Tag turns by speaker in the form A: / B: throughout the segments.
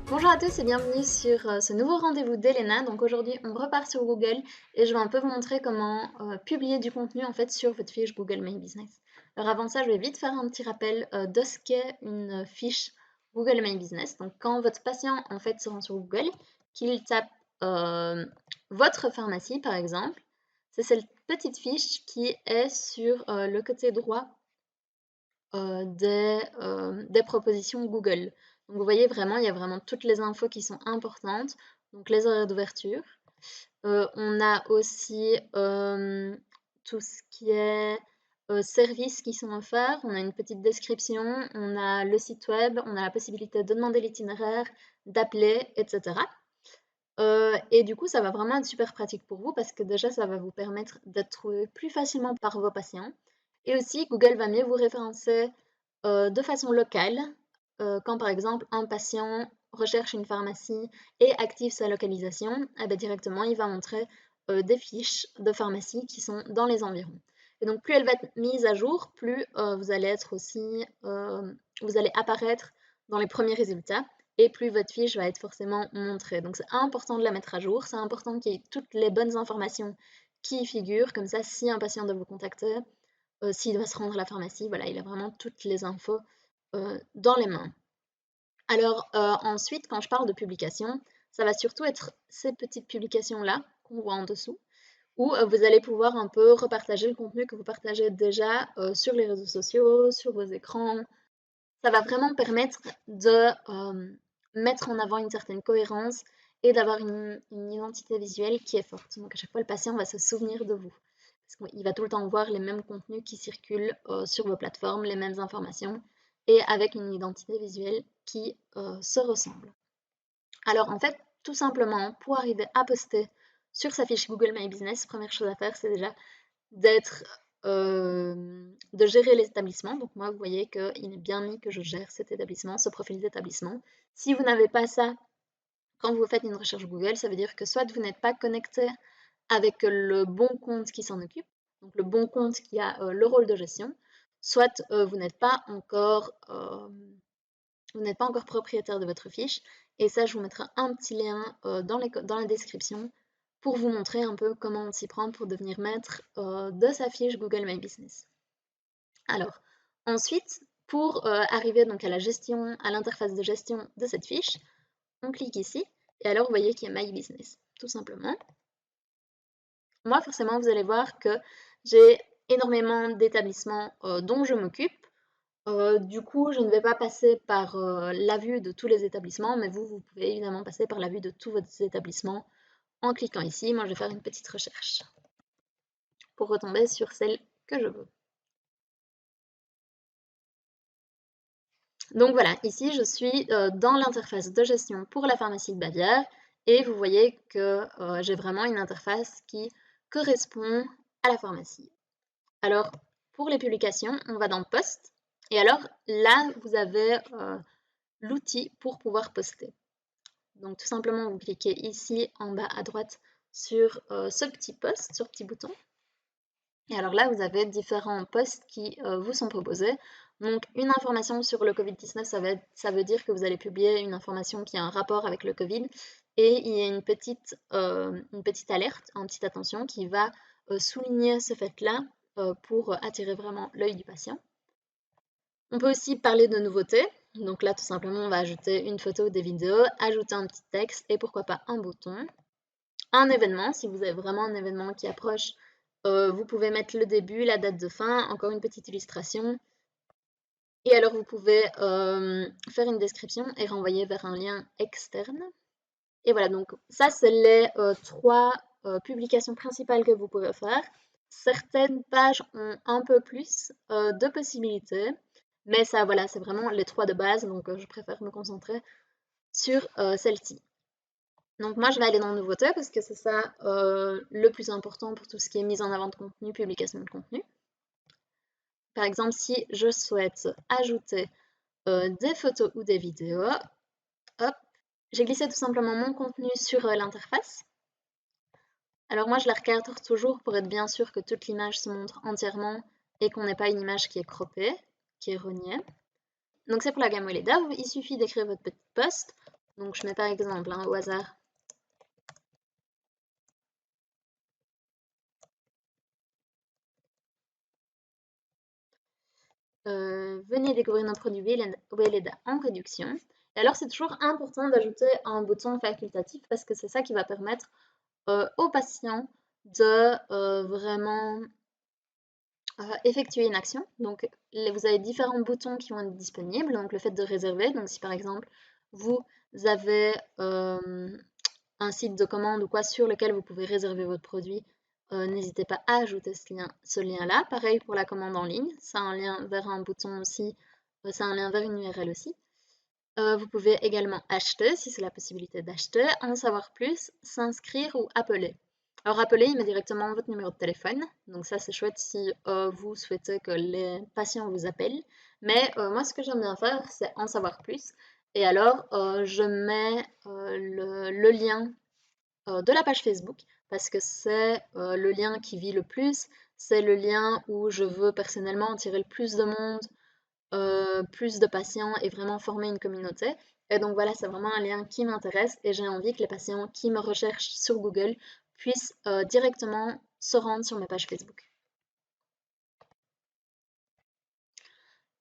A: Bonjour à tous et bienvenue sur ce nouveau rendez-vous d'Elena. Donc aujourd'hui on repart sur Google et je vais un peu vous montrer comment publier du contenu en fait sur votre fiche Google My Business. Alors avant ça je vais vite faire un petit rappel de ce qu'est une fiche Google My Business. Donc quand votre patient en fait se rend sur Google, qu'il tape votre pharmacie par exemple, c'est cette petite fiche qui est sur le côté droit des propositions Google. Donc vous voyez vraiment, il y a vraiment toutes les infos qui sont importantes, donc les horaires d'ouverture. On a aussi tout ce qui est services qui sont offerts, on a une petite description, on a le site web, on a la possibilité de demander l'itinéraire, d'appeler, etc. Et du coup, ça va vraiment être super pratique pour vous parce que déjà, ça va vous permettre d'être trouvé plus facilement par vos patients. Et aussi, Google va mieux vous référencer de façon locale quand par exemple un patient recherche une pharmacie et active sa localisation, eh bien, directement il va montrer des fiches de pharmacie qui sont dans les environs. Et donc plus elle va être mise à jour, plus vous allez être aussi, vous allez apparaître dans les premiers résultats et plus votre fiche va être forcément montrée. Donc c'est important de la mettre à jour, c'est important qu'il y ait toutes les bonnes informations qui y figurent, comme ça si un patient doit vous contacter, s'il doit se rendre à la pharmacie, voilà, il a vraiment toutes les infos dans les mains. Alors ensuite, quand je parle de publication, ça va surtout être ces petites publications-là qu'on voit en dessous, où vous allez pouvoir un peu repartager le contenu que vous partagez déjà sur les réseaux sociaux, sur vos écrans. Ça va vraiment permettre de mettre en avant une certaine cohérence et d'avoir une identité visuelle qui est forte. Donc à chaque fois, le patient va se souvenir de vous. Parce qu'il va tout le temps voir les mêmes contenus qui circulent sur vos plateformes, les mêmes informations, et avec une identité visuelle qui se ressemble. Alors en fait, tout simplement, pour arriver à poster sur sa fiche Google My Business, première chose à faire, c'est déjà d'être de gérer l'établissement. Donc moi, vous voyez qu'il est bien mis que je gère cet établissement, ce profil d'établissement. Si vous n'avez pas ça, quand vous faites une recherche Google, ça veut dire que soit vous n'êtes pas connecté avec le bon compte qui s'en occupe, donc le bon compte qui a le rôle de gestion, soit vous n'êtes pas encore propriétaire de votre fiche. Et ça, je vous mettrai un petit lien dans la description pour vous montrer un peu comment on s'y prend pour devenir maître de sa fiche Google My Business. Alors, ensuite, pour arriver donc à la gestion, à l'interface de gestion de cette fiche, on clique ici, et alors vous voyez qu'il y a My Business, tout simplement. Moi, forcément, vous allez voir que j'ai énormément d'établissements dont je m'occupe. Du coup, je ne vais pas passer par la vue de tous les établissements, mais vous pouvez évidemment passer par la vue de tous vos établissements en cliquant ici. Moi, je vais faire une petite recherche pour retomber sur celle que je veux. Donc voilà, ici je suis dans l'interface de gestion pour la pharmacie de Bavière et vous voyez que j'ai vraiment une interface qui correspond à la pharmacie. Alors pour les publications, on va dans Post et alors là vous avez l'outil pour pouvoir poster. Donc tout simplement vous cliquez ici en bas à droite sur ce petit post, ce petit bouton. Et alors là, vous avez différents posts qui vous sont proposés. Donc, une information sur le Covid-19, ça veut dire que vous allez publier une information qui a un rapport avec le Covid. Et il y a une petite alerte, une petite attention qui va souligner ce fait-là pour attirer vraiment l'œil du patient. On peut aussi parler de nouveautés. Donc là, tout simplement, on va ajouter une photo ou des vidéos, ajouter un petit texte et pourquoi pas un bouton. Un événement, si vous avez vraiment un événement qui approche, vous pouvez mettre le début, la date de fin, encore une petite illustration. Et alors vous pouvez faire une description et renvoyer vers un lien externe. Et voilà, donc ça c'est les trois publications principales que vous pouvez faire. Certaines pages ont un peu plus de possibilités, mais ça voilà, c'est vraiment les trois de base, donc je préfère me concentrer sur celle-ci. Donc moi, je vais aller dans Nouveautés parce que c'est ça le plus important pour tout ce qui est mise en avant de contenu, publication de contenu. Par exemple, si je souhaite ajouter des photos ou des vidéos, hop, j'ai glissé tout simplement mon contenu sur l'interface. Alors moi, je la recadre toujours pour être bien sûr que toute l'image se montre entièrement et qu'on n'ait pas une image qui est croppée, qui est rognée. Donc c'est pour la gamme Weleda, il suffit d'écrire votre petit post. Donc je mets par exemple au hasard. Venez découvrir nos produits Weleda en réduction. Et alors c'est toujours important d'ajouter un bouton facultatif parce que c'est ça qui va permettre aux patients de vraiment effectuer une action. Donc vous avez différents boutons qui vont être disponibles. Donc le fait de réserver, donc si par exemple vous avez un site de commande ou quoi sur lequel vous pouvez réserver votre produit, n'hésitez pas à ajouter ce lien-là. Pareil pour la commande en ligne, c'est un lien vers un bouton aussi, c'est un lien vers une URL aussi. Vous pouvez également acheter, si c'est la possibilité d'acheter, en savoir plus, s'inscrire ou appeler. Alors appeler, il met directement votre numéro de téléphone, donc ça c'est chouette si vous souhaitez que les patients vous appellent. Mais moi ce que j'aime bien faire, c'est en savoir plus. Et alors je mets le lien de la page Facebook parce que c'est le lien qui vit le plus, c'est le lien où je veux personnellement attirer le plus de monde, plus de patients et vraiment former une communauté. Et donc voilà, c'est vraiment un lien qui m'intéresse et j'ai envie que les patients qui me recherchent sur Google puissent directement se rendre sur mes pages Facebook.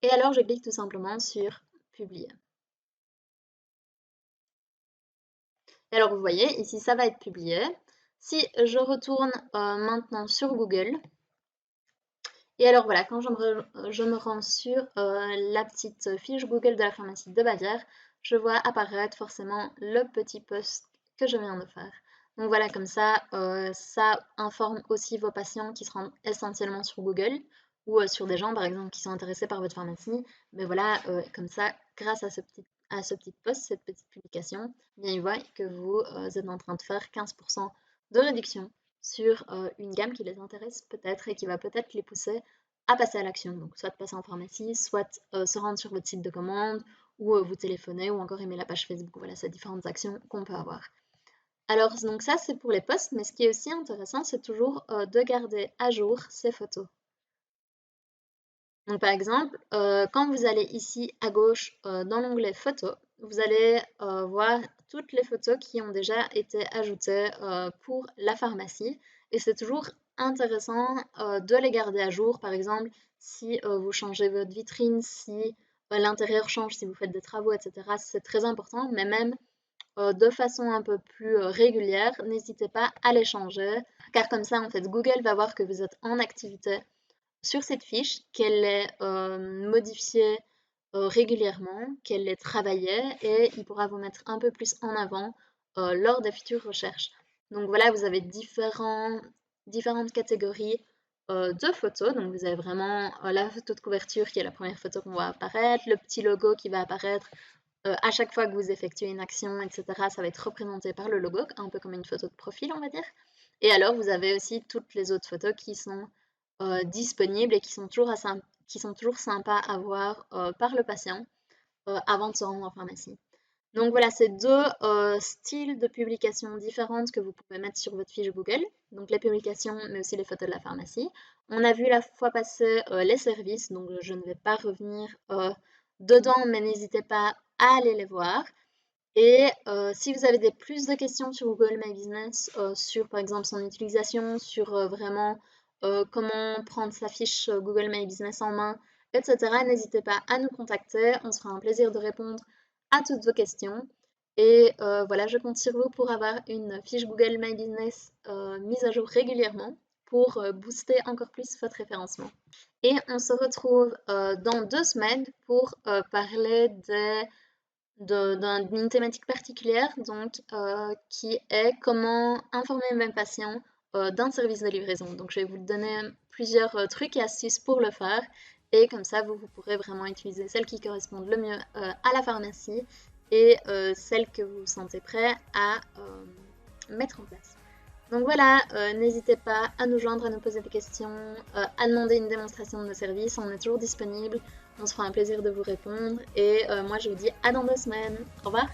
A: Et alors je clique tout simplement sur publier. Et alors vous voyez, ici ça va être publié. Si je retourne maintenant sur Google, et alors voilà, quand je me rends sur la petite fiche Google de la pharmacie de Bavière, je vois apparaître forcément le petit post que je viens de faire. Donc voilà, comme ça, ça informe aussi vos patients qui se rendent essentiellement sur Google ou sur des gens, par exemple, qui sont intéressés par votre pharmacie. Mais voilà, comme ça, grâce à ce petit post, cette petite publication, bien ils voient que vous êtes en train de faire 15% de réduction sur une gamme qui les intéresse peut-être et qui va peut-être les pousser à passer à l'action. Donc soit passer en pharmacie, soit se rendre sur votre site de commande ou vous téléphoner ou encore aimer la page Facebook. Voilà, c'est différentes actions qu'on peut avoir. Alors donc ça c'est pour les posts, mais ce qui est aussi intéressant c'est toujours de garder à jour ces photos. Donc par exemple, quand vous allez ici à gauche dans l'onglet photos, vous allez voir toutes les photos qui ont déjà été ajoutées pour la pharmacie. Et c'est toujours intéressant de les garder à jour. Par exemple, si vous changez votre vitrine, si l'intérieur change, si vous faites des travaux, etc. C'est très important, mais même de façon un peu plus régulière, n'hésitez pas à les changer, car comme ça, en fait, Google va voir que vous êtes en activité sur cette fiche, qu'elle est modifiée régulièrement, qu'elle est travaillée et il pourra vous mettre un peu plus en avant lors des futures recherches. Donc voilà, vous avez différentes catégories de photos. Donc vous avez vraiment la photo de couverture qui est la première photo qu'on voit apparaître, le petit logo qui va apparaître à chaque fois que vous effectuez une action, etc. Ça va être représenté par le logo, un peu comme une photo de profil, on va dire. Et alors, vous avez aussi toutes les autres photos qui sont disponibles et qui sont toujours sympas à voir par le patient avant de se rendre en pharmacie. Donc voilà, c'est deux styles de publications différentes que vous pouvez mettre sur votre fiche Google. Donc les publications, mais aussi les photos de la pharmacie. On a vu la fois passée les services, donc je ne vais pas revenir dedans, mais n'hésitez pas à aller les voir. Et si vous avez plus de questions sur Google My Business, sur par exemple son utilisation, sur vraiment comment prendre sa fiche Google My Business en main, etc., n'hésitez pas à nous contacter. On se fera un plaisir de répondre à toutes vos questions. Et voilà, je compte sur vous pour avoir une fiche Google My Business mise à jour régulièrement pour booster encore plus votre référencement. Et on se retrouve dans 2 semaines pour parler d'une thématique particulière, donc qui est comment informer mes patients d'un service de livraison. Donc je vais vous donner plusieurs trucs et astuces pour le faire et comme ça vous pourrez vraiment utiliser celles qui correspondent le mieux à la pharmacie et celles que vous sentez prêt à mettre en place. Donc voilà, n'hésitez pas à nous joindre, à nous poser des questions, à demander une démonstration de nos services, on est toujours disponible, on se fera un plaisir de vous répondre et moi je vous dis à dans 2 semaines, au revoir.